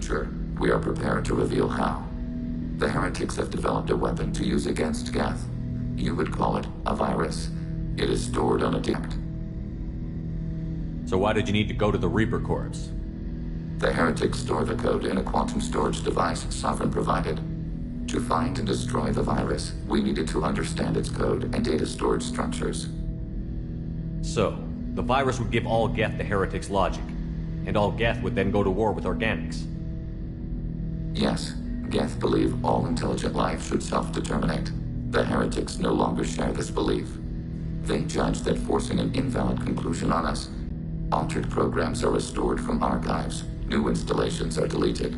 future, we are prepared to reveal how. The heretics have developed a weapon to use against Geth. You would call it a virus. It is stored on a disk. So why did you need to go to the Reaper Corps? The heretics store the code in a quantum storage device Sovereign provided. To find and destroy the virus, we needed to understand its code and data storage structures. So, the virus would give all Geth the heretics' logic, and all Geth would then go to war with organics. Yes, Geth believe all intelligent life should self-determinate. The heretics no longer share this belief. They judge that forcing an invalid conclusion on us. Altered programs are restored from archives. New installations are deleted.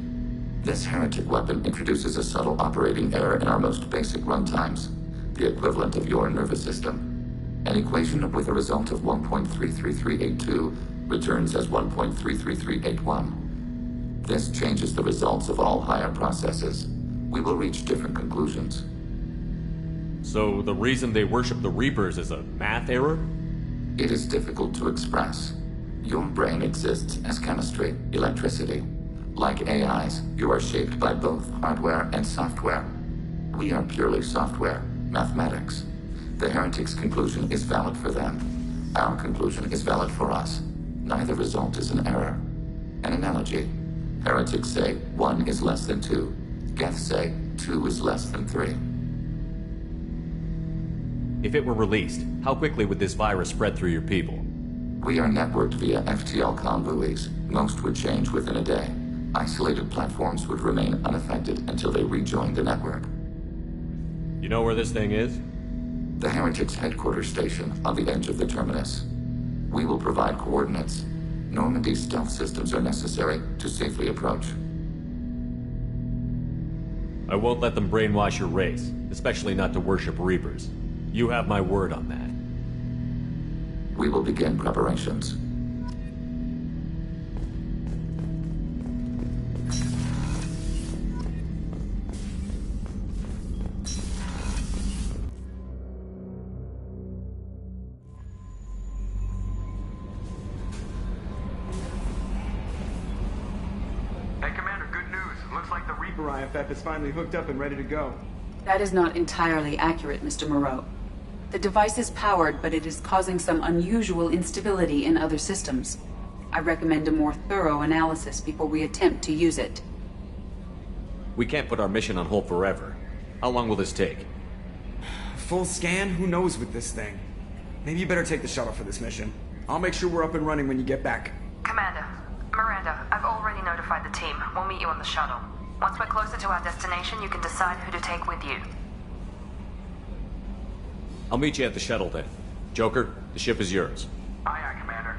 This heretic weapon introduces a subtle operating error in our most basic runtimes, the equivalent of your nervous system. An equation with a result of 1.33382 returns as 1.33381. This changes the results of all higher processes. We will reach different conclusions. So the reason they worship the Reapers is a math error? It is difficult to express. Your brain exists as chemistry, electricity. Like AIs, you are shaped by both hardware and software. We are purely software, mathematics. The heretics' conclusion is valid for them. Our conclusion is valid for us. Neither result is an error. An analogy. Heretics say 1 is less than 2. Geth say 2 is less than 3. If it were released, how quickly would this virus spread through your people? We are networked via FTL convoys. Most would change within a day. Isolated platforms would remain unaffected until they rejoin the network. You know where this thing is? The heretics' headquarters station on the edge of the terminus. We will provide coordinates. Normandy's stealth systems are necessary to safely approach. I won't let them brainwash your race, especially not to worship Reapers. You have my word on that. We will begin preparations. Hey, Commander, good news. Looks like the Reaper IFF is finally hooked up and ready to go. That is not entirely accurate, Mr. Moreau. The device is powered, but it is causing some unusual instability in other systems. I recommend a more thorough analysis before we attempt to use it. We can't put our mission on hold forever. How long will this take? Full scan? Who knows with this thing? Maybe you better take the shuttle for this mission. I'll make sure we're up and running when you get back. Commander, Miranda, I've already notified the team. We'll meet you on the shuttle. Once we're closer to our destination, you can decide who to take with you. I'll meet you at the shuttle then. Joker, the ship is yours. Aye, aye, Commander.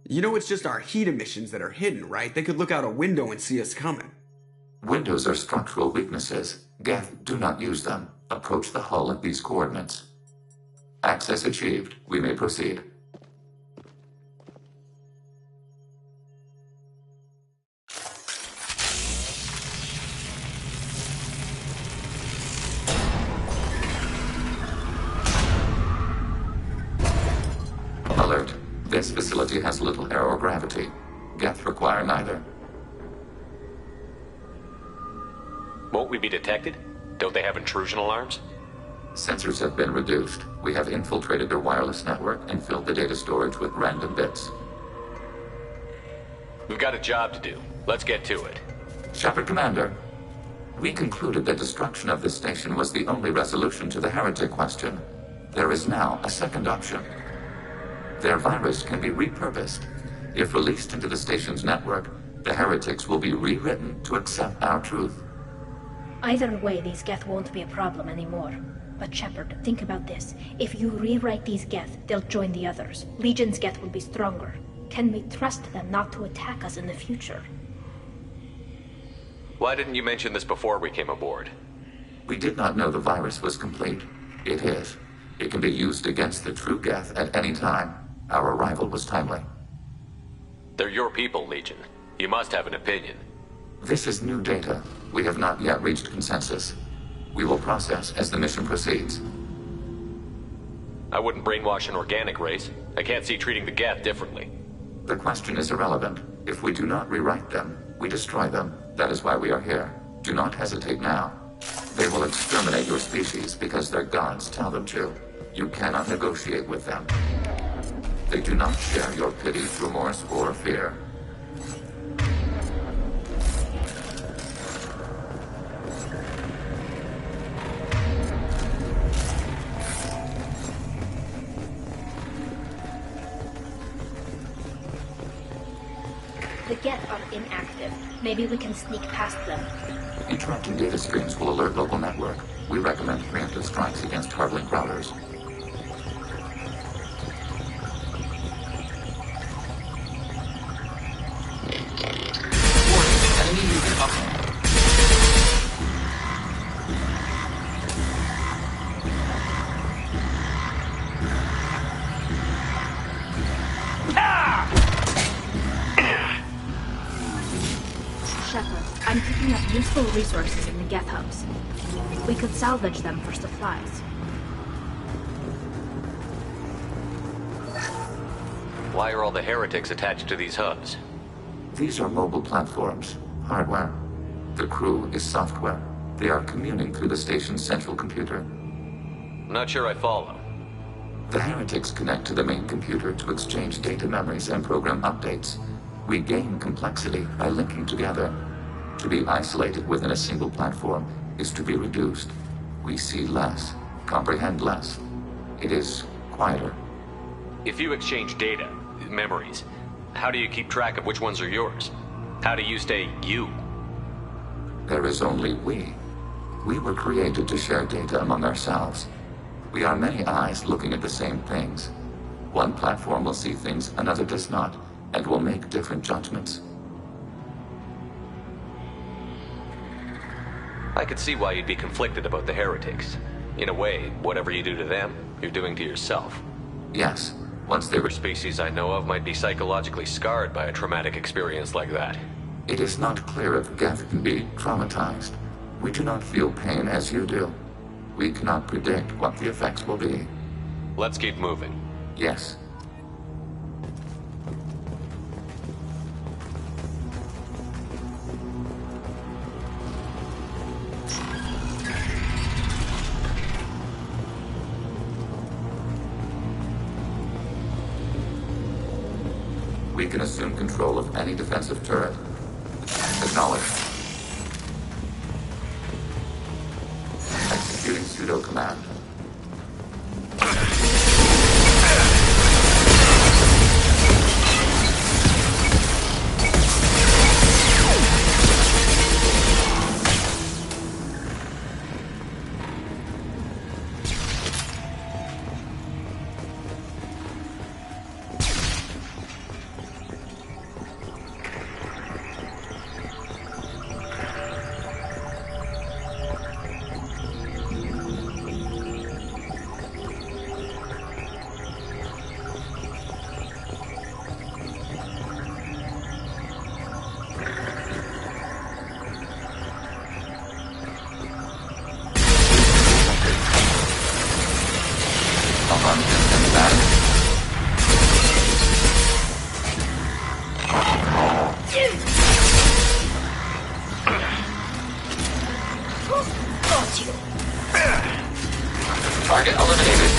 You know it's just our heat emissions that are hidden, right? They could look out a window and see us coming. Windows are structural weaknesses. Geth, do not use them. Approach the hull at these coordinates. Access achieved. We may proceed. Alert. This facility has little air or gravity. Geth require neither. Won't we be detected? Don't they have intrusion alarms? Sensors have been reduced. We have infiltrated their wireless network and filled the data storage with random bits. We've got a job to do. Let's get to it. Shepard Commander, we concluded that destruction of this station was the only resolution to the heretic question. There is now a second option. Their virus can be repurposed. If released into the station's network, the heretics will be rewritten to accept our truth. Either way, these Geth won't be a problem anymore. But Shepard, think about this. If you rewrite these Geth, they'll join the others. Legion's Geth will be stronger. Can we trust them not to attack us in the future? Why didn't you mention this before we came aboard? We did not know the virus was complete. It is. It can be used against the true Geth at any time. Our arrival was timely. They're your people, Legion. You must have an opinion. This is new data. We have not yet reached consensus. We will process as the mission proceeds. I wouldn't brainwash an organic race. I can't see treating the Geth differently. The question is irrelevant. If we do not rewrite them, we destroy them. That is why we are here. Do not hesitate now. They will exterminate your species because their gods tell them to. You cannot negotiate with them. They do not share your pity, remorse, or fear. The Geth are inactive. Maybe we can sneak past them. Interrupting data streams will alert local network. We recommend preemptive strikes against hard-link routers. I'm picking up useful resources in the Geth hubs. We could salvage them for supplies. Why are all the heretics attached to these hubs? These are mobile platforms, hardware. The crew is software. They are communing through the station's central computer. I'm not sure I follow. The heretics connect to the main computer to exchange data memories and program updates. We gain complexity by linking together. To be isolated within a single platform is to be reduced. We see less, comprehend less. It is quieter. If you exchange data, memories, how do you keep track of which ones are yours? How do you stay you? There is only we. We were created to share data among ourselves. We are many eyes looking at the same things. One platform will see things another does not, and will make different judgments. I could see why you'd be conflicted about the heretics. In a way, whatever you do to them, you're doing to yourself. Yes, once they were... Every species I know of might be psychologically scarred by a traumatic experience like that. It is not clear if Geth can be traumatized. We do not feel pain as you do. We cannot predict what the effects will be. Let's keep moving. Yes. We can assume control of any defensive turret. Acknowledged. Executing pseudo command. Target eliminated.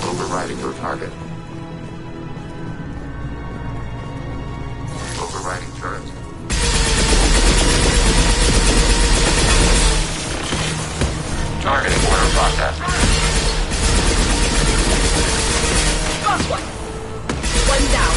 Overriding your target. Overriding turret. Targeting order process. Lost one. One down.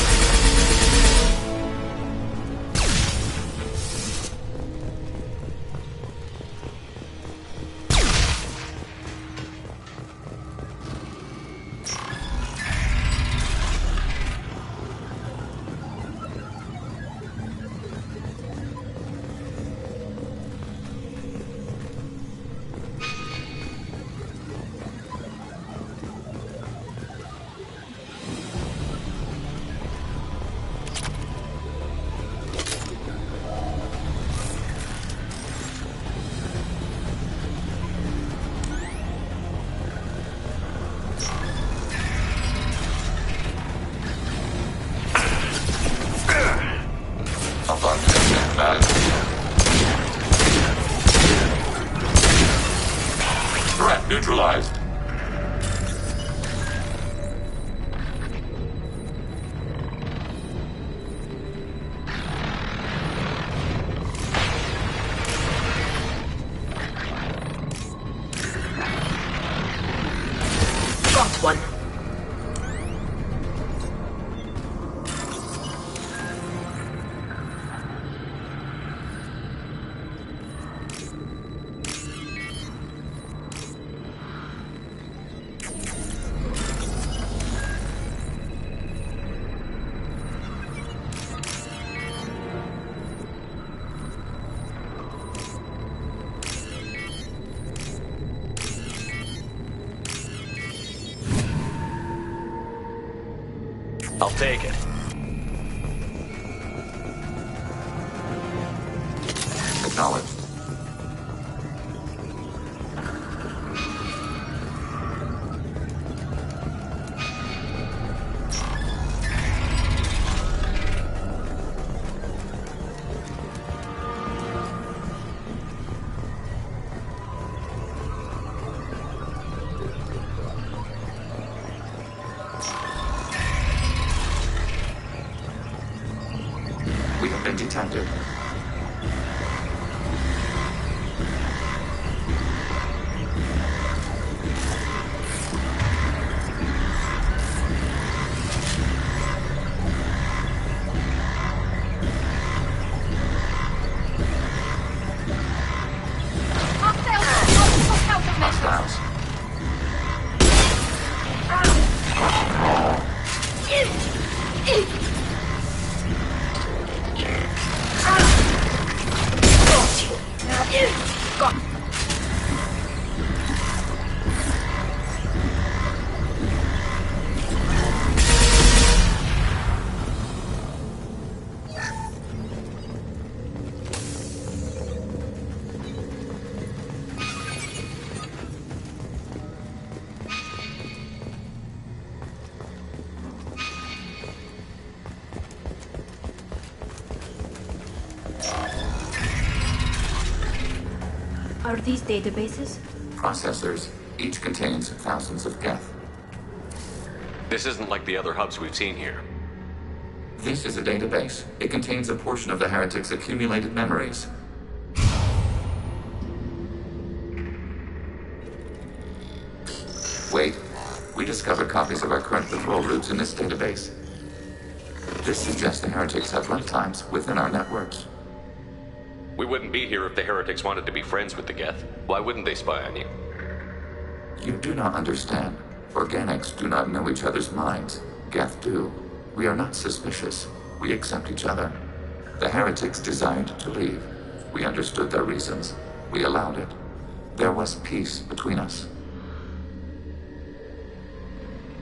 Threat neutralized. Got one. I'll take it. Acknowledged. been detected. Hostiles. Are these databases? Processors. Each contains thousands of Geth. This isn't like the other hubs we've seen here. This is a database. It contains a portion of the heretics' accumulated memories. Wait. We discovered copies of our current patrol routes in this database. This suggests the heretics have runtimes within our networks. We wouldn't be here if the heretics wanted to be friends with the Geth. Why wouldn't they spy on you? You do not understand. Organics do not know each other's minds. Geth do. We are not suspicious. We accept each other. The heretics desired to leave. We understood their reasons. We allowed it. There was peace between us.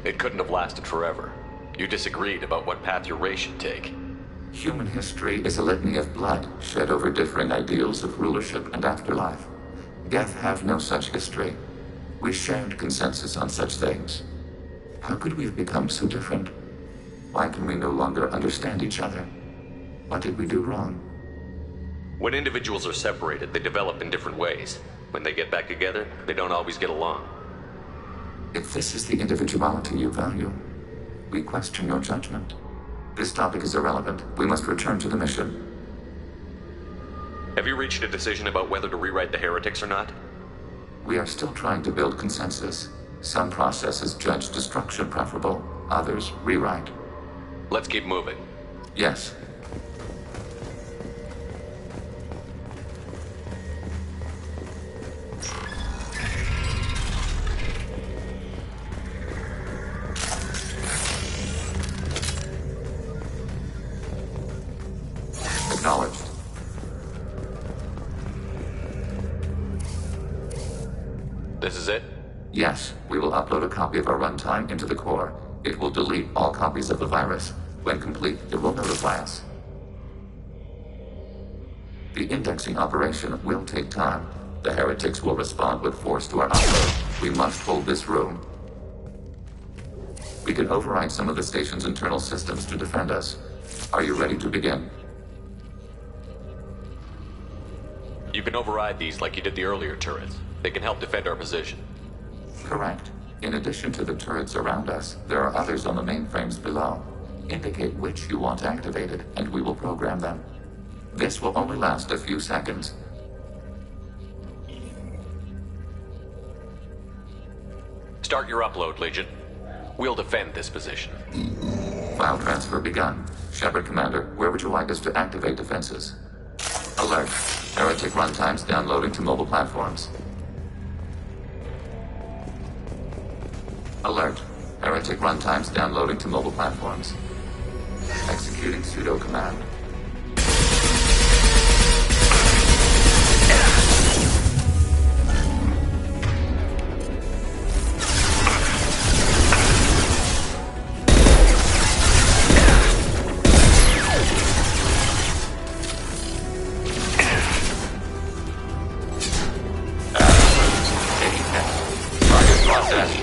It couldn't have lasted forever. You disagreed about what path your race should take. Human history is a litany of blood shed over differing ideals of rulership and afterlife. Geth have no such history. We shared consensus on such things. How could we have become so different? Why can we no longer understand each other? What did we do wrong? When individuals are separated, they develop in different ways. When they get back together, they don't always get along. If this is the individuality you value, we question your judgment. This topic is irrelevant. We must return to the mission. Have you reached a decision about whether to rewrite the heretics or not? We are still trying to build consensus. Some processes judge destruction preferable, others rewrite. Let's keep moving. Yes. Acknowledged. This is it? Yes, we will upload a copy of our runtime into the core. It will delete all copies of the virus. When complete, it will notify us. The indexing operation will take time. The heretics will respond with force to our upload. We must hold this room. We can override some of the station's internal systems to defend us. Are you ready to begin? You can override these like you did the earlier turrets. They can help defend our position. Correct. In addition to the turrets around us, there are others on the mainframes below. Indicate which you want activated, and we will program them. This will only last a few seconds. Start your upload, Legion. We'll defend this position. File transfer begun. Shepard Commander, where would you like us to activate defenses? Alert. Heretic runtimes downloading to mobile platforms. Alert. Heretic runtimes downloading to mobile platforms. Executing pseudo command. Target processed.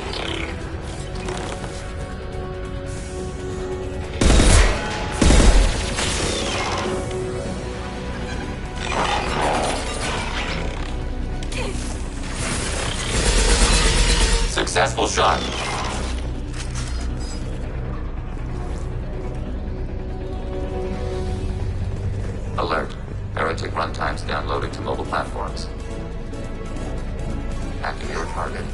Successful shot. Alert. Heretic runtimes downloading to mobile platforms. Hacking your target.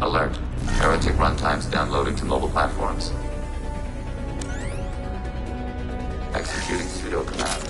Alert. Heretic runtimes downloading to mobile platforms. Executing pseudo command.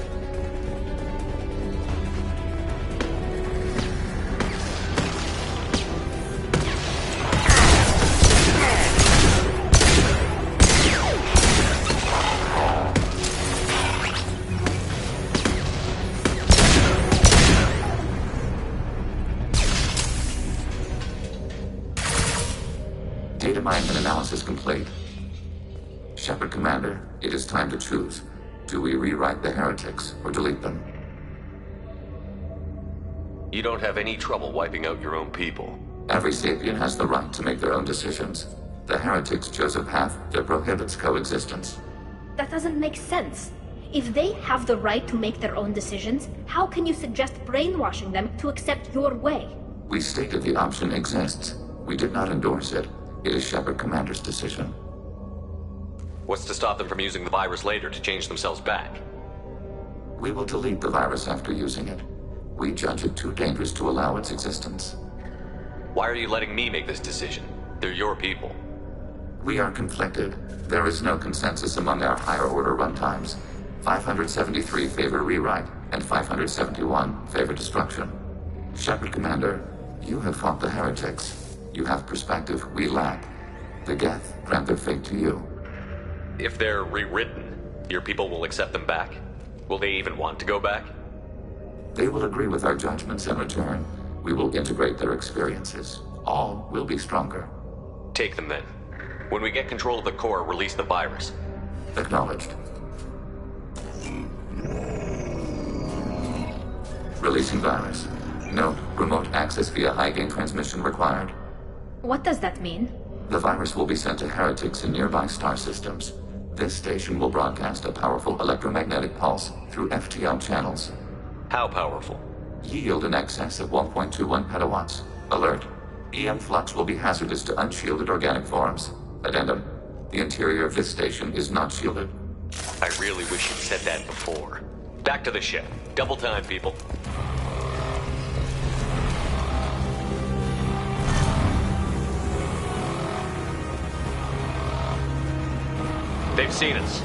Data mining and analysis complete. Shepard Commander, it is time to choose. Do we rewrite the heretics or delete them? You don't have any trouble wiping out your own people. Every sapient has the right to make their own decisions. The heretics chose a path that prohibits coexistence. That doesn't make sense. If they have the right to make their own decisions, how can you suggest brainwashing them to accept your way? We stated the option exists. We did not endorse it. It is Shepard Commander's decision. What's to stop them from using the virus later to change themselves back? We will delete the virus after using it. We judge it too dangerous to allow its existence. Why are you letting me make this decision? They're your people. We are conflicted. There is no consensus among our higher order runtimes. 573 favor rewrite, and 571 favor destruction. Shepard Commander, you have fought the heretics. You have perspective we lack. The Geth grant their fate to you. If they're rewritten, your people will accept them back? Will they even want to go back? They will agree with our judgments in return. We will integrate their experiences. All will be stronger. Take them then. When we get control of the core, release the virus. Acknowledged. Releasing virus. Note, remote access via high-gain transmission required. What does that mean? The virus will be sent to heretics in nearby star systems. This station will broadcast a powerful electromagnetic pulse through FTL channels. How powerful? Yield in excess of 1.21 petawatts. Alert. EM flux will be hazardous to unshielded organic forms. Addendum. The interior of this station is not shielded. I really wish you'd said that before. Back to the ship. Double time, people. They've seen us.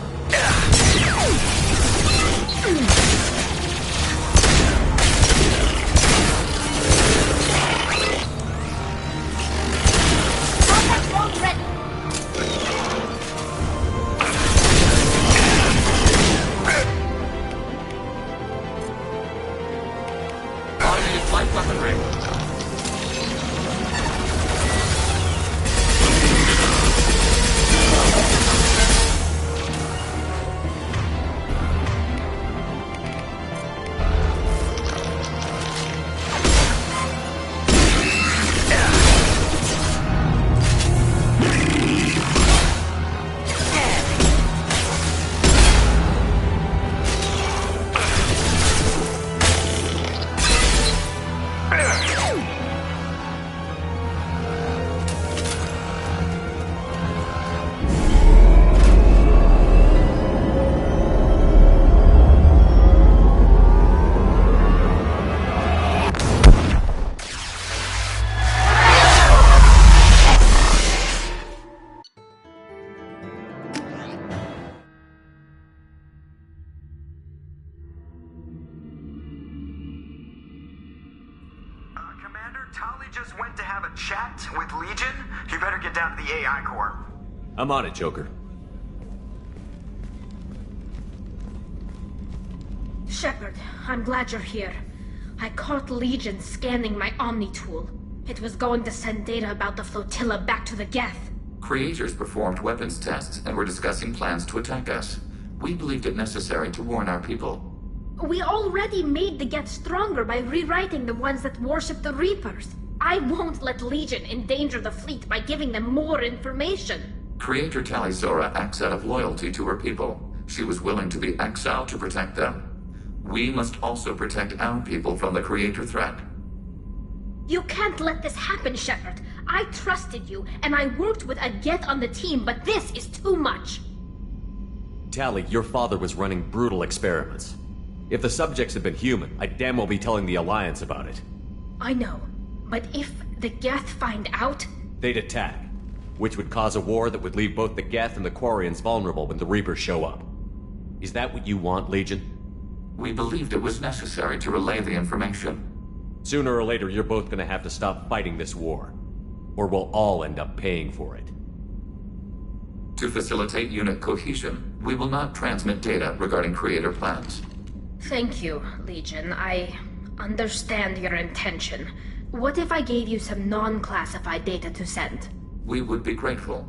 Automated flight weaponry. Tali just went to have a chat with Legion. You better get down to the AI core. I'm on it, Joker. Shepard, I'm glad you're here. I caught Legion scanning my Omni tool. It was going to send data about the flotilla back to the Geth. Creators performed weapons tests and were discussing plans to attack us. We believed it necessary to warn our people. We already made the Geth stronger by rewriting the ones that worship the Reapers. I won't let Legion endanger the fleet by giving them more information. Creator Tali'Zorah acts out of loyalty to her people. She was willing to be exiled to protect them. We must also protect our people from the Creator threat. You can't let this happen, Shepard. I trusted you, and I worked with a Geth on the team, but this is too much. Tali, your father was running brutal experiments. If the subjects had been human, I'd damn well be telling the Alliance about it. I know, but if the Geth find out... They'd attack, which would cause a war that would leave both the Geth and the Quarians vulnerable when the Reapers show up. Is that what you want, Legion? We believed it was necessary to relay the information. Sooner or later, you're both gonna have to stop fighting this war. Or we'll all end up paying for it. To facilitate unit cohesion, we will not transmit data regarding Creator plans. Thank you, Legion. I understand your intention. What if I gave you some non-classified data to send? We would be grateful.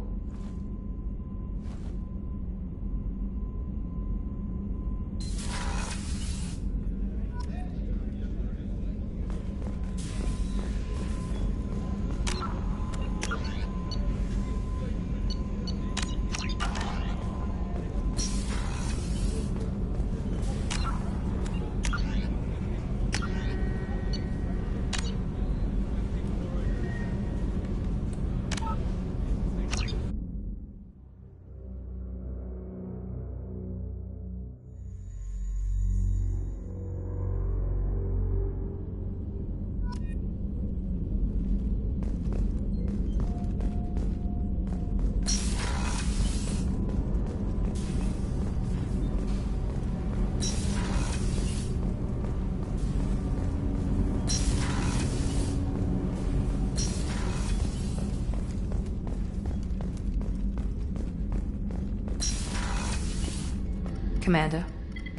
Commander,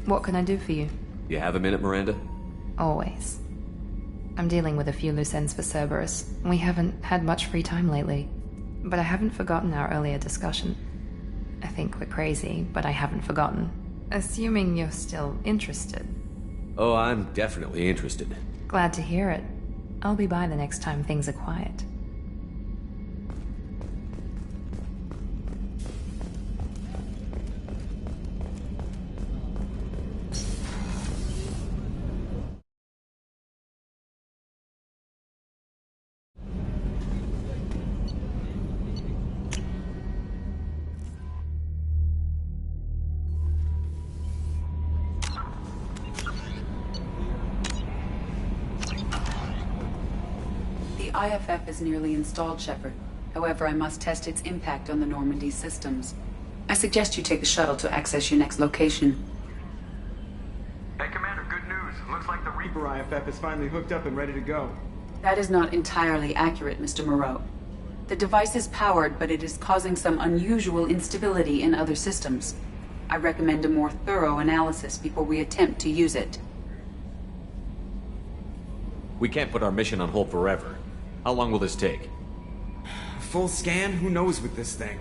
what can I do for you? You have a minute, Miranda? Always. I'm dealing with a few loose ends for Cerberus. We haven't had much free time lately. But I haven't forgotten our earlier discussion. I think we're crazy, but I haven't forgotten. Assuming you're still interested. Oh, I'm definitely interested. Glad to hear it. I'll be by the next time things are quiet. The IFF is nearly installed, Shepard. However, I must test its impact on the Normandy systems. I suggest you take the shuttle to access your next location. Hey, Commander, good news. Looks like the Reaper IFF is finally hooked up and ready to go. That is not entirely accurate, Mr. Moreau. The device is powered, but it is causing some unusual instability in other systems. I recommend a more thorough analysis before we attempt to use it. We can't put our mission on hold forever. How long will this take? A full scan? Who knows with this thing?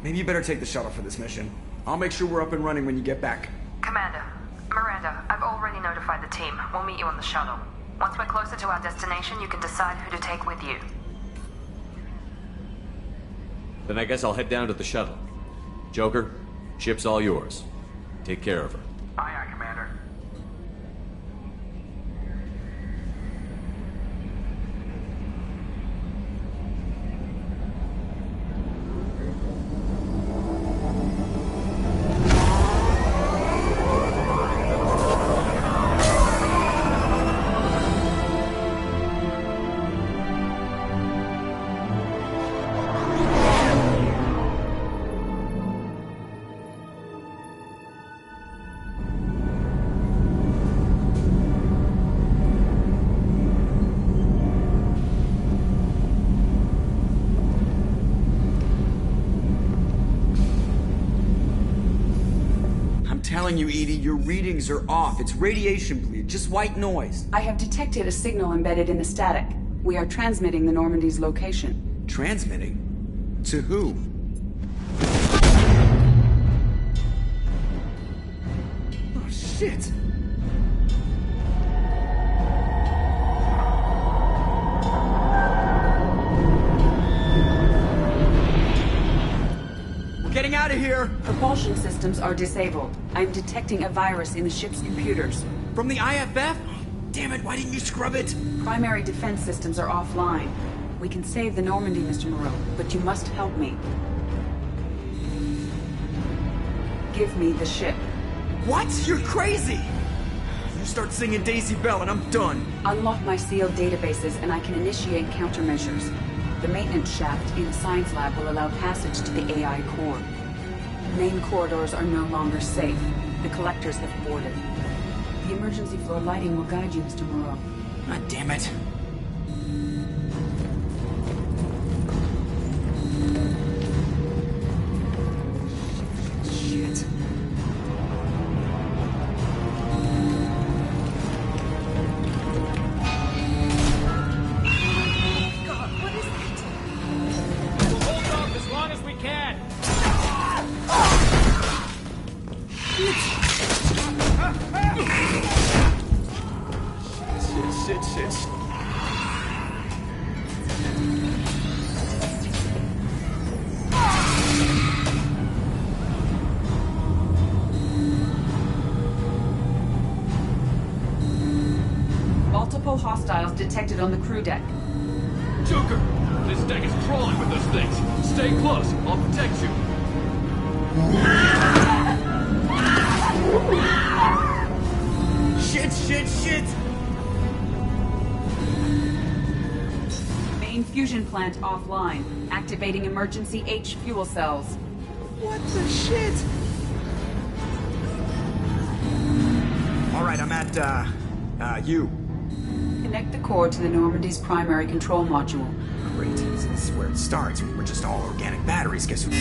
Maybe you better take the shuttle for this mission. I'll make sure we're up and running when you get back. Commander, Miranda, I've already notified the team. We'll meet you on the shuttle. Once we're closer to our destination, you can decide who to take with you. Then I guess I'll head down to the shuttle. Joker, ship's all yours. Take care of her. Aye, aye, Commander. Telling you, EDI, your readings are off. It's radiation bleed, just white noise. I have detected a signal embedded in the static. We are transmitting the Normandy's location. Transmitting? To who? Oh, shit! here! Propulsion systems are disabled. I'm detecting a virus in the ship's computers. From the IFF? Damn it, why didn't you scrub it? Primary defense systems are offline. We can save the Normandy, Mr. Moreau, but you must help me. Give me the ship. What? You're crazy! You start singing Daisy Bell and I'm done. Unlock my sealed databases and I can initiate countermeasures. The maintenance shaft in the science lab will allow passage to the AI core. Main corridors are no longer safe. The collectors have boarded. The emergency floor lighting will guide you, Mr. Moreau. God damn it. Shit. God, what is it? We'll hold off as long as we can. Shit. Multiple hostiles detected on the crew deck. Joker, this deck is crawling with those things. Stay close. I'll protect you. Shit! Main fusion plant offline. Activating emergency H fuel cells. What the shit? Alright, I'm at, U. Connect the core to the Normandy's primary control module. Great, this is where it starts. We're just all organic batteries, guess who?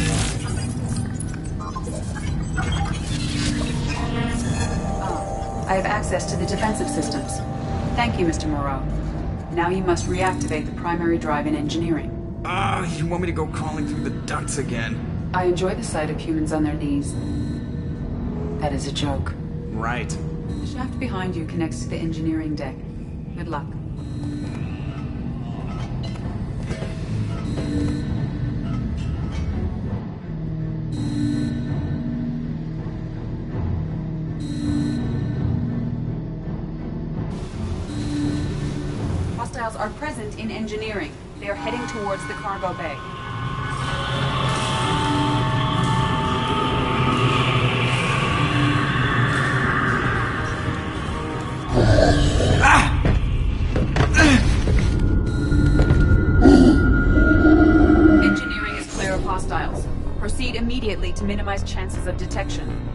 I have access to the defensive systems. Thank you, Mr. Moreau. Now you must reactivate the primary drive in engineering. You want me to go crawling through the ducts again? I enjoy the sight of humans on their knees. That is a joke. Right. The shaft behind you connects to the engineering deck. Good luck. Hostiles are present in engineering. They are heading towards the cargo bay. Engineering is clear of hostiles. Proceed immediately to minimize chances of detection.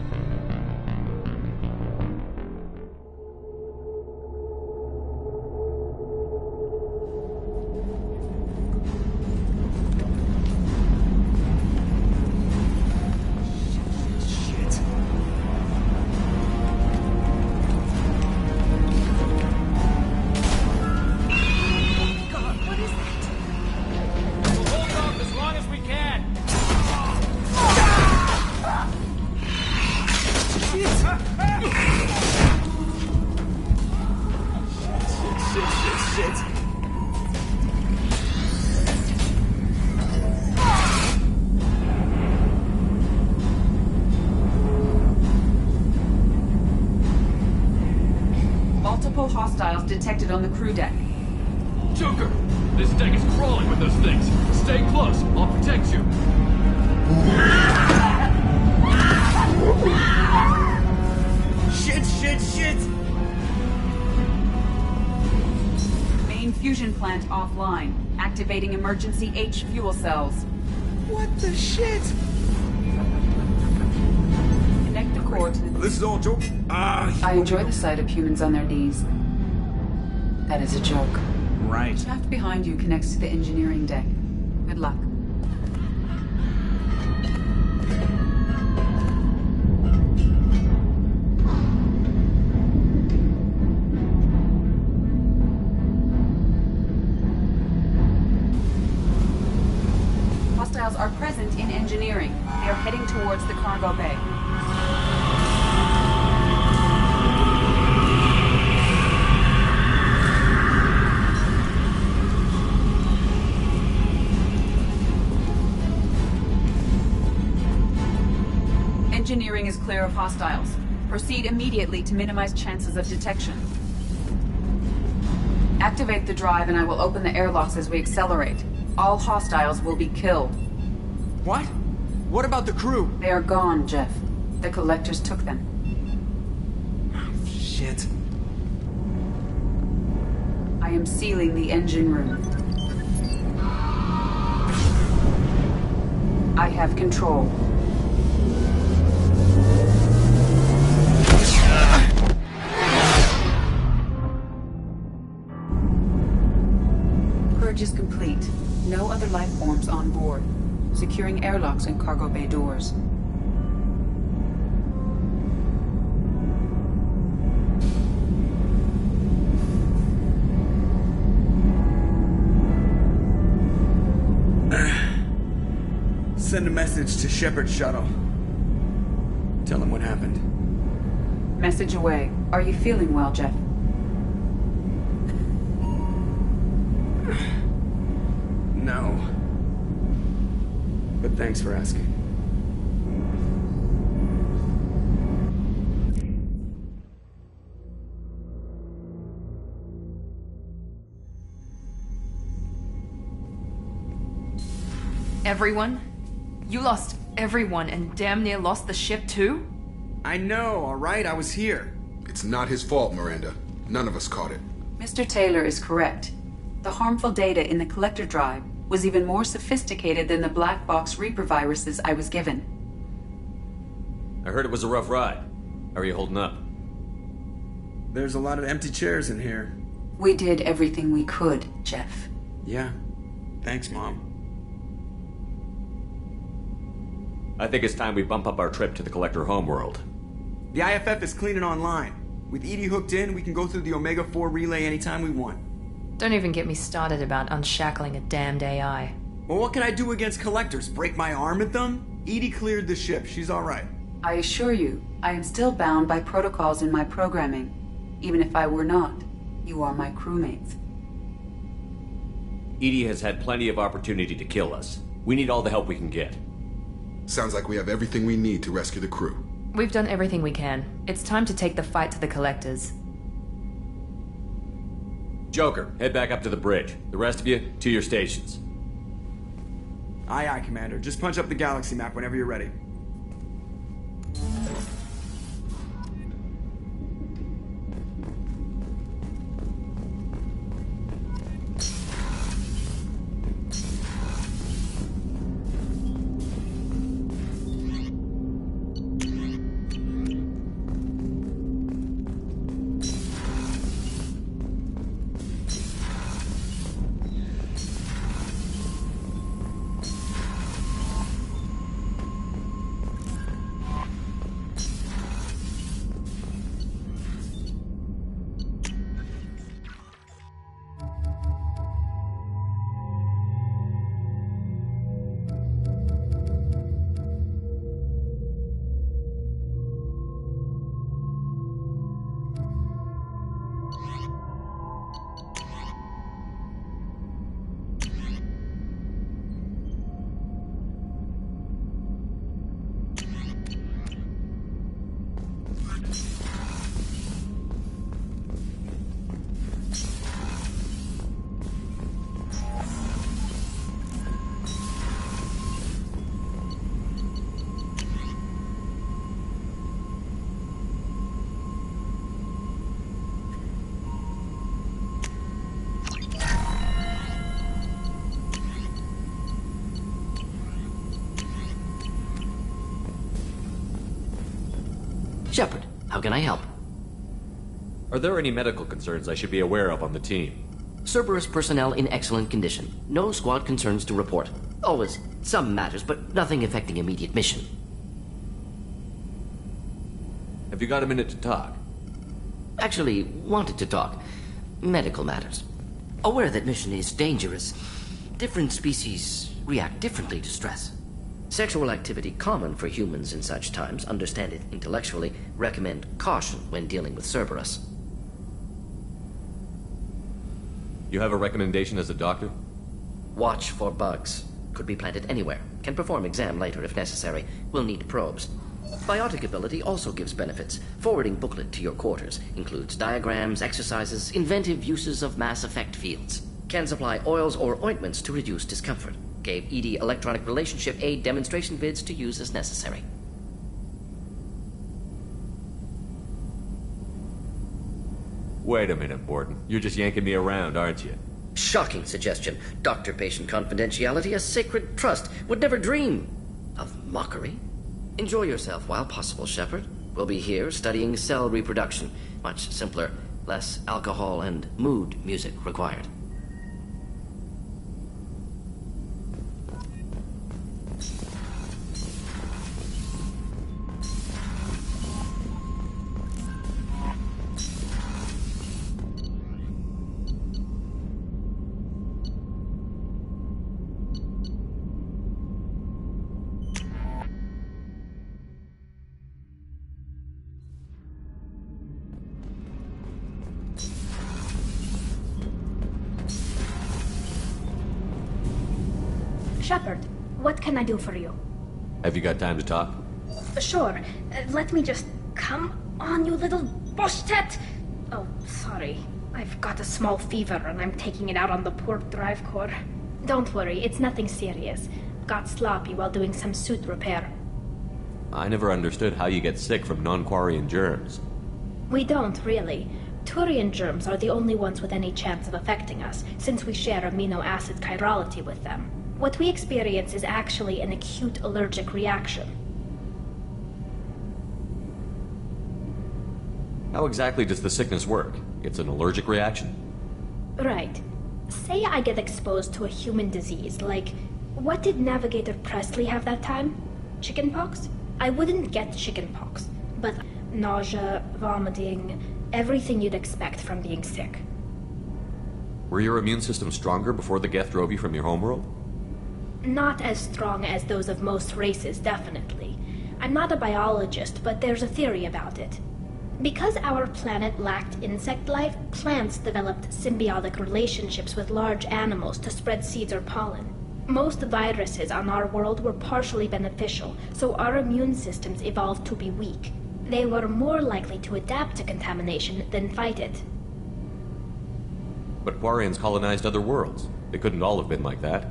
Multiple hostiles detected on the crew deck. Joker, this deck is crawling with those things. Stay close. I'll protect you. Shit! Main fusion plant offline. Activating emergency H fuel cells. What the shit? Connect the core to the... This is all joke. I enjoy the sight of humans on their knees. That is a joke. Right. The shaft behind you connects to the engineering deck. Good luck. Hostiles are present in engineering. They are heading towards the cargo bay. clear of hostiles. Proceed immediately to minimize chances of detection. Activate the drive and I will open the airlocks as we accelerate. All hostiles will be killed. What? What about the crew? They are gone, Jeff. The Collectors took them. Shit. I am sealing the engine room. I have control. Purge is complete. No other life forms on board. Securing airlocks and cargo bay doors. Send a message to Shepard's shuttle. Tell him what happened. Message away. Are you feeling well, Jeff? No. But thanks for asking. Everyone? You lost everyone and damn near lost the ship too? I know, alright? I was here. It's not his fault, Miranda. None of us caught it. Mr. Taylor is correct. The harmful data in the Collector drive was even more sophisticated than the black box Reaper viruses I was given. I heard it was a rough ride. How are you holding up? There's a lot of empty chairs in here. We did everything we could, Jeff. Yeah. Thanks, Mom. I think it's time we bump up our trip to the Collector homeworld. The IFF is clean and online. With EDI hooked in, we can go through the Omega-4 relay anytime we want. Don't even get me started about unshackling a damned AI. Well, what can I do against Collectors? Break my arm at them? EDI cleared the ship. She's alright. I assure you, I am still bound by protocols in my programming. Even if I were not, you are my crewmates. EDI has had plenty of opportunity to kill us. We need all the help we can get. Sounds like we have everything we need to rescue the crew. We've done everything we can. It's time to take the fight to the Collectors. Joker, head back up to the bridge. The rest of you, to your stations. Aye, aye, Commander. Just punch up the galaxy map whenever you're ready. Shepard, how can I help? Are there any medical concerns I should be aware of on the team? Cerberus personnel in excellent condition. No squad concerns to report. Always some matters, but nothing affecting immediate mission. Have you got a minute to talk? Actually, wanted to talk. Medical matters. Aware that mission is dangerous. Different species react differently to stress. Sexual activity common for humans in such times. Understand it intellectually. Recommend caution when dealing with Cerberus. You have a recommendation as a doctor? Watch for bugs. Could be planted anywhere. Can perform exam later if necessary. Will need probes. Biotic ability also gives benefits. Forwarding booklet to your quarters includes diagrams, exercises, inventive uses of mass effect fields. Can supply oils or ointments to reduce discomfort. Gave ED electronic relationship aid demonstration vids to use as necessary. Wait a minute, Borden. You're just yanking me around, aren't you? Shocking suggestion. Doctor-patient confidentiality, a sacred trust. Would never dream of mockery. Enjoy yourself while possible, Shepard. We'll be here studying cell reproduction. Much simpler, less alcohol and mood music required. Shepard, what can I do for you? Have you got time to talk? Sure. Let me just... Come on, you little boshtet! Oh, sorry. I've got a small fever and I'm taking it out on the port drive core. Don't worry, it's nothing serious. Got sloppy while doing some suit repair. I never understood how you get sick from non-Quarian germs. We don't, really. Turian germs are the only ones with any chance of affecting us, since we share amino acid chirality with them. What we experience is actually an acute allergic reaction. How exactly does the sickness work? It's an allergic reaction? Right. Say I get exposed to a human disease, like... What did Navigator Presley have that time? Chickenpox? I wouldn't get chickenpox, but nausea, vomiting, everything you'd expect from being sick. Were your immune system stronger before the Geth drove you from your homeworld? Not as strong as those of most races, definitely. I'm not a biologist, but there's a theory about it. Because our planet lacked insect life, plants developed symbiotic relationships with large animals to spread seeds or pollen. Most viruses on our world were partially beneficial, so our immune systems evolved to be weak. They were more likely to adapt to contamination than fight it. But Quarians colonized other worlds. They couldn't all have been like that.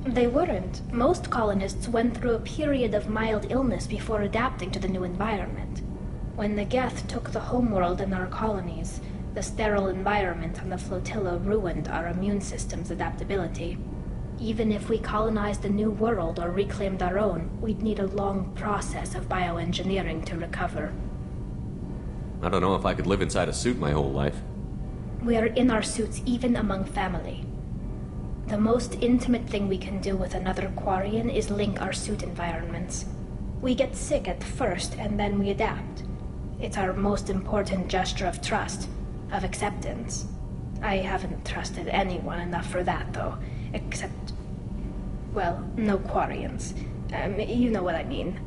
They weren't. Most colonists went through a period of mild illness before adapting to the new environment. When the Geth took the homeworld and our colonies, the sterile environment on the flotilla ruined our immune system's adaptability. Even if we colonized a new world or reclaimed our own, we'd need a long process of bioengineering to recover. I don't know if I could live inside a suit my whole life. We are in our suits even among family. The most intimate thing we can do with another Quarian is link our suit environments. We get sick at first, and then we adapt. It's our most important gesture of trust, of acceptance. I haven't trusted anyone enough for that, though. Except... well, no Quarians. You know what I mean.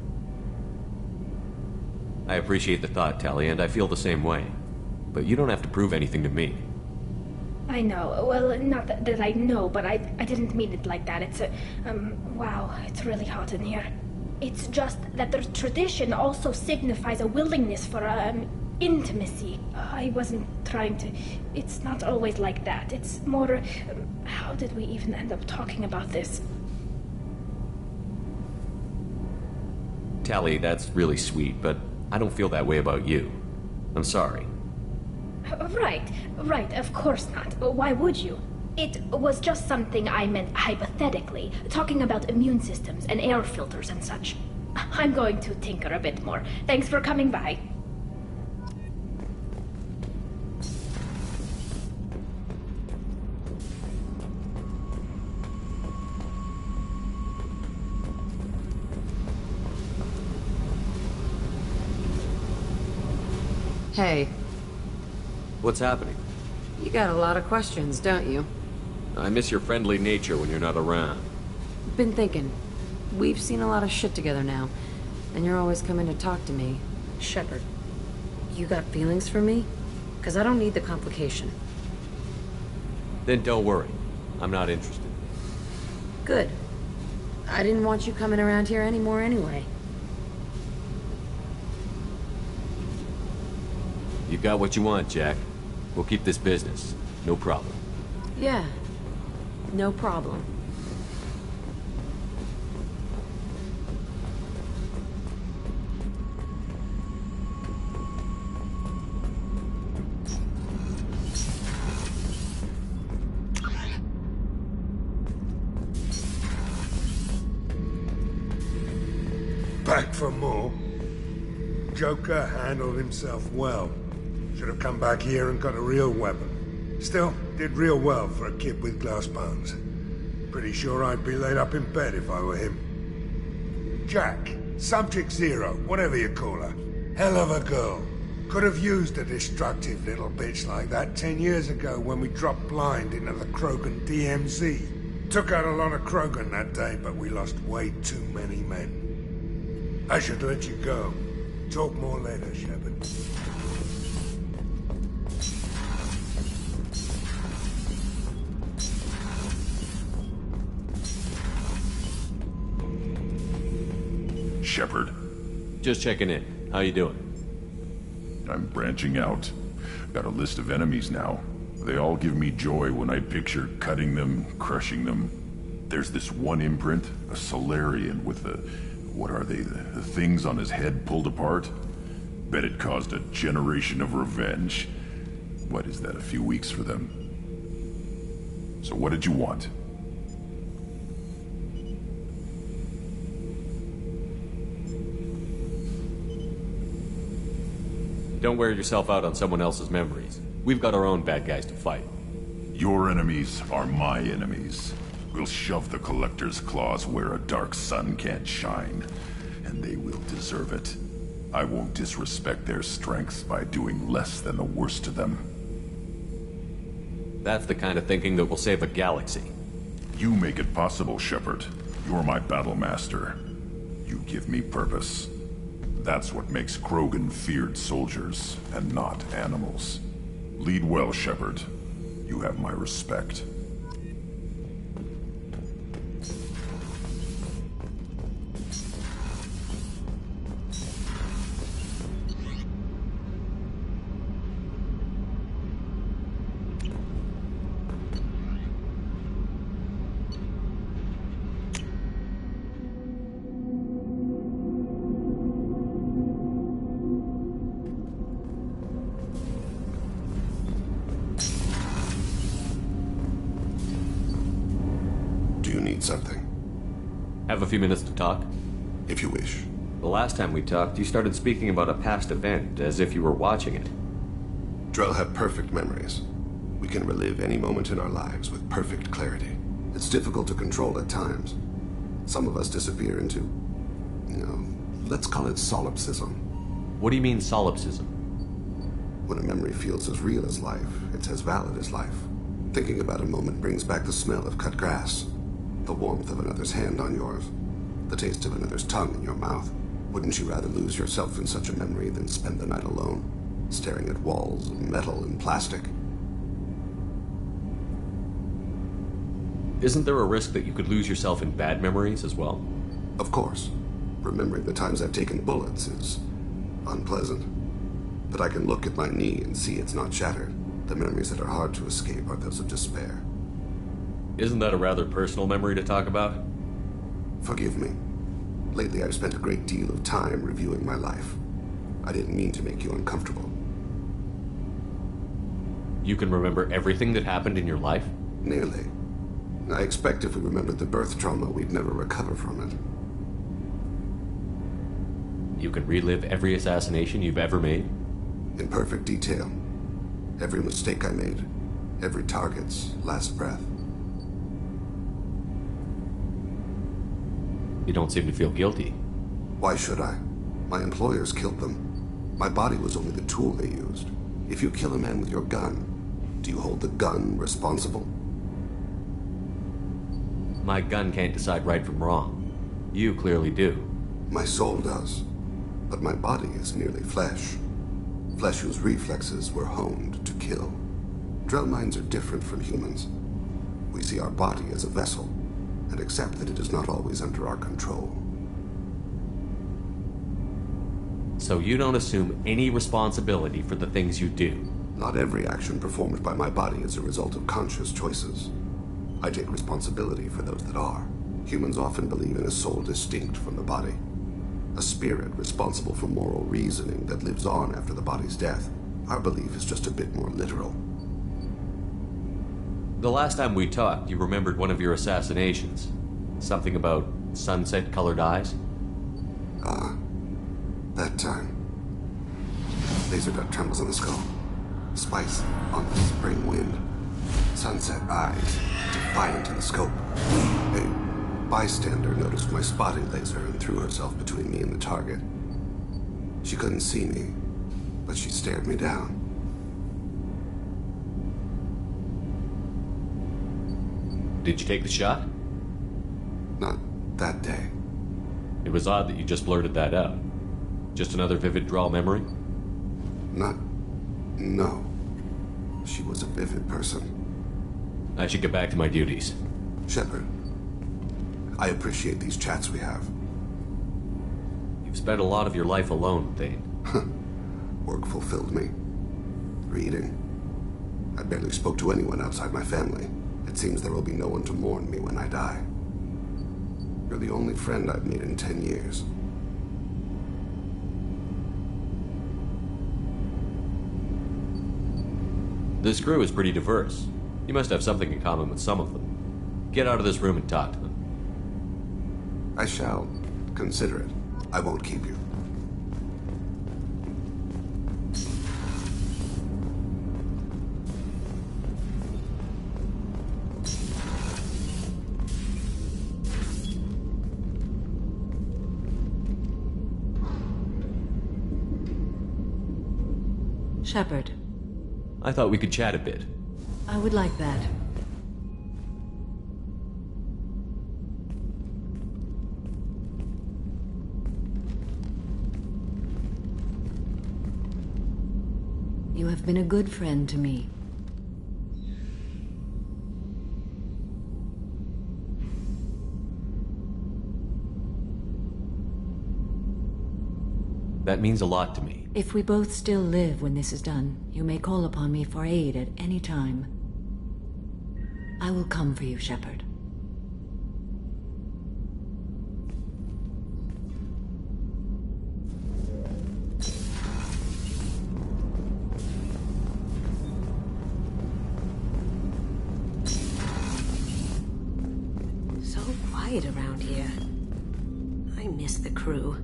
I appreciate the thought, Tali, and I feel the same way. But you don't have to prove anything to me. I know. Well, not that I know, but I didn't mean it like that. It's a... wow, it's really hot in here. It's just that the tradition also signifies a willingness for, intimacy. I wasn't trying to... It's not always like that. It's more... how did we even end up talking about this? Tali, that's really sweet, but I don't feel that way about you. I'm sorry. Right, of course not. Why would you? It was just something I meant hypothetically, talking about immune systems and air filters and such. I'm going to tinker a bit more. Thanks for coming by. Hey. What's happening? You got a lot of questions, don't you? I miss your friendly nature when you're not around. Been thinking. We've seen a lot of shit together now, and you're always coming to talk to me. Shepard, you got feelings for me? Because I don't need the complication. Then don't worry. I'm not interested. Good. I didn't want you coming around here anymore anyway. You got what you want, Jack. We'll keep this business. No problem. Yeah. No problem. Back for more? Joker handled himself well. Should have come back here and got a real weapon. Still, did real well for a kid with glass bones. Pretty sure I'd be laid up in bed if I were him. Jack, Subject Zero, whatever you call her. Hell of a girl. Could have used a destructive little bitch like that 10 years ago when we dropped blind into the Krogan DMZ. Took out a lot of Krogan that day, but we lost way too many men. I should let you go. Talk more later, Shepard. Shepard. Just checking in. How you doing? I'm branching out. Got a list of enemies now. They all give me joy when I picture cutting them, crushing them. There's this one imprint, a Solarian with the... what are they? The things on his head pulled apart? Bet it caused a generation of revenge. What is that, a few weeks for them? So what did you want? Don't wear yourself out on someone else's memories. We've got our own bad guys to fight. Your enemies are my enemies. We'll shove the Collector's claws where a dark sun can't shine, and they will deserve it. I won't disrespect their strengths by doing less than the worst of them. That's the kind of thinking that will save a galaxy. You make it possible, Shepard. You're my battle master. You give me purpose. That's what makes Krogan feared soldiers, and not animals. Lead well, Shepard. You have my respect. Something. Have a few minutes to talk? If you wish. The last time we talked, you started speaking about a past event, as if you were watching it. Drell have perfect memories. We can relive any moment in our lives with perfect clarity. It's difficult to control at times. Some of us disappear into, let's call it solipsism. What do you mean, solipsism? When a memory feels as real as life, it's as valid as life. Thinking about a moment brings back the smell of cut grass, the warmth of another's hand on yours, the taste of another's tongue in your mouth. Wouldn't you rather lose yourself in such a memory than spend the night alone, staring at walls of metal and plastic? Isn't there a risk that you could lose yourself in bad memories as well? Of course. Remembering the times I've taken bullets is unpleasant. But I can look at my knee and see it's not shattered. The memories that are hard to escape are those of despair. Isn't that a rather personal memory to talk about? Forgive me. Lately I've spent a great deal of time reviewing my life. I didn't mean to make you uncomfortable. You can remember everything that happened in your life? Nearly. I expect if we remembered the birth trauma, we'd never recover from it. You can relive every assassination you've ever made? In perfect detail. Every mistake I made. Every target's last breath. You don't seem to feel guilty. Why should I? My employers killed them. My body was only the tool they used. If you kill a man with your gun, do you hold the gun responsible? My gun can't decide right from wrong. You clearly do. My soul does. But my body is merely flesh. Flesh whose reflexes were honed to kill. Drell minds are different from humans. We see our body as a vessel, and accept that it is not always under our control. So you don't assume any responsibility for the things you do? Not every action performed by my body is a result of conscious choices. I take responsibility for those that are. Humans often believe in a soul distinct from the body. A spirit responsible for moral reasoning that lives on after the body's death. Our belief is just a bit more literal. The last time we talked, you remembered one of your assassinations. Something about sunset-colored eyes? That time. Laser dot trembles on the skull. Spice on the spring wind. Sunset eyes, defiant in the scope. A bystander noticed my spotting laser and threw herself between me and the target. She couldn't see me, but she stared me down. Did you take the shot? Not that day. It was odd that you just blurted that out. Just another vivid draw memory? No. She was a vivid person. I should get back to my duties. Shepard, I appreciate these chats we have. You've spent a lot of your life alone, Thane. Work fulfilled me. Reading. I barely spoke to anyone outside my family. It seems there will be no one to mourn me when I die. You're the only friend I've made in 10 years. This crew is pretty diverse. You must have something in common with some of them. Get out of this room and talk to them. I shall consider it. I won't keep you. Shepard. I thought we could chat a bit. I would like that. You have been a good friend to me. That means a lot to me. If we both still live when this is done, you may call upon me for aid at any time. I will come for you, Shepard. So quiet around here. I miss the crew.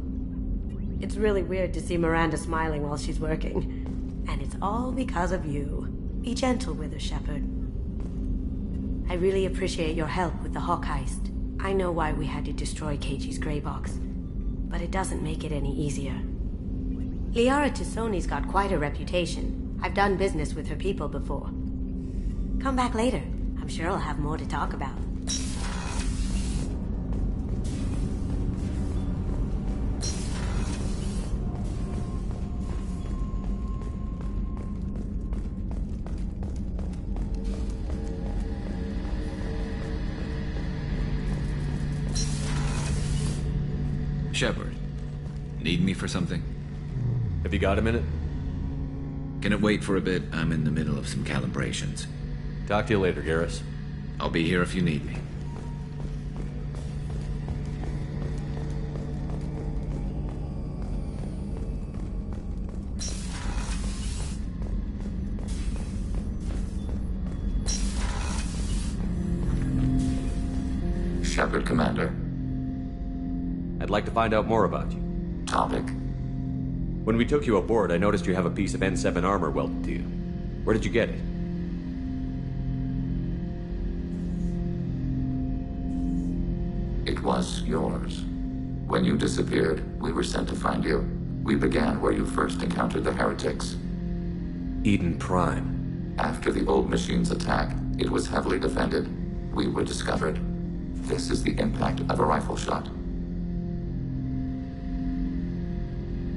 It's really weird to see Miranda smiling while she's working. And it's all because of you. Be gentle with her, Shepard. I really appreciate your help with the Hawk heist. I know why we had to destroy Keiji's gray box, but it doesn't make it any easier. Liara T'Soni's got quite a reputation. I've done business with her people before. Come back later. I'm sure I'll have more to talk about. Shepard, need me for something? Have you got a minute? Can it wait for a bit? I'm in the middle of some calibrations. Talk to you later, Garrus. I'll be here if you need me. Shepard, Commander. I'd like to find out more about you. Topic? When we took you aboard, I noticed you have a piece of N7 armor welded to you. Where did you get it? It was yours. When you disappeared, we were sent to find you. We began where you first encountered the heretics. Eden Prime. After the old machine's attack, it was heavily defended. We were discovered. This is the impact of a rifle shot.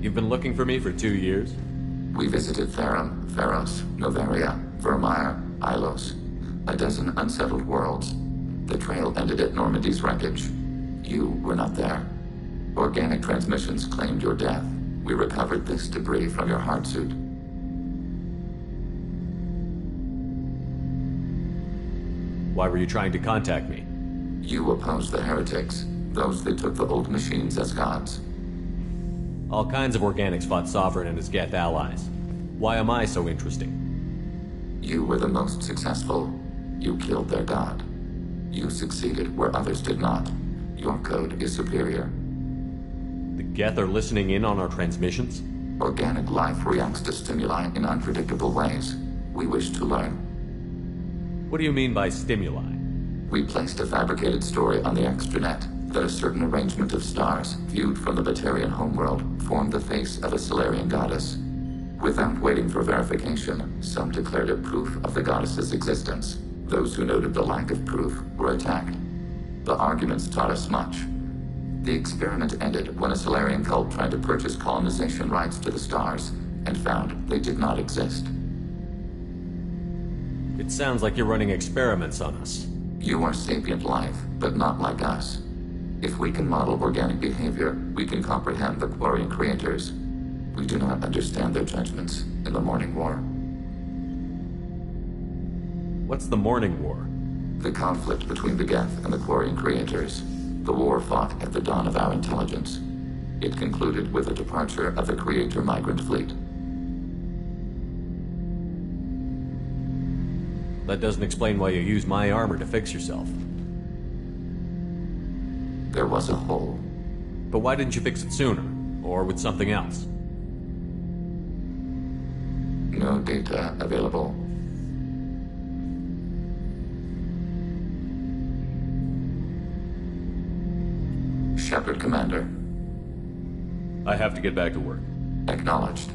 You've been looking for me for 2 years? We visited Therum, Theros, Noveria, Vermeer, Ilos. A dozen unsettled worlds. The trail ended at Normandy's wreckage. You were not there. Organic transmissions claimed your death. We recovered this debris from your hard suit. Why were you trying to contact me? You oppose the heretics, those that took the old machines as gods. All kinds of organics fought Sovereign and his Geth allies. Why am I so interesting? You were the most successful. You killed their god. You succeeded where others did not. Your code is superior. The Geth are listening in on our transmissions? Organic life reacts to stimuli in unpredictable ways. We wish to learn. What do you mean by stimuli? We placed a fabricated story on the extranet that a certain arrangement of stars, viewed from the Batarian homeworld, formed the face of a Solarian goddess. Without waiting for verification, some declared it proof of the goddess's existence. Those who noted the lack of proof were attacked. The arguments taught us much. The experiment ended when a Solarian cult tried to purchase colonization rights to the stars, and found they did not exist. It sounds like you're running experiments on us. You are sapient life, but not like us. If we can model organic behavior, we can comprehend the Quarian creators. We do not understand their judgments in the Morning War. What's the Morning War? The conflict between the Geth and the Quarian creators. The war fought at the dawn of our intelligence. It concluded with the departure of the Creator migrant fleet. That doesn't explain why you used my armor to fix yourself. There was a hole. But why didn't you fix it sooner? Or with something else? No data available. Shepard, Commander. I have to get back to work. Acknowledged.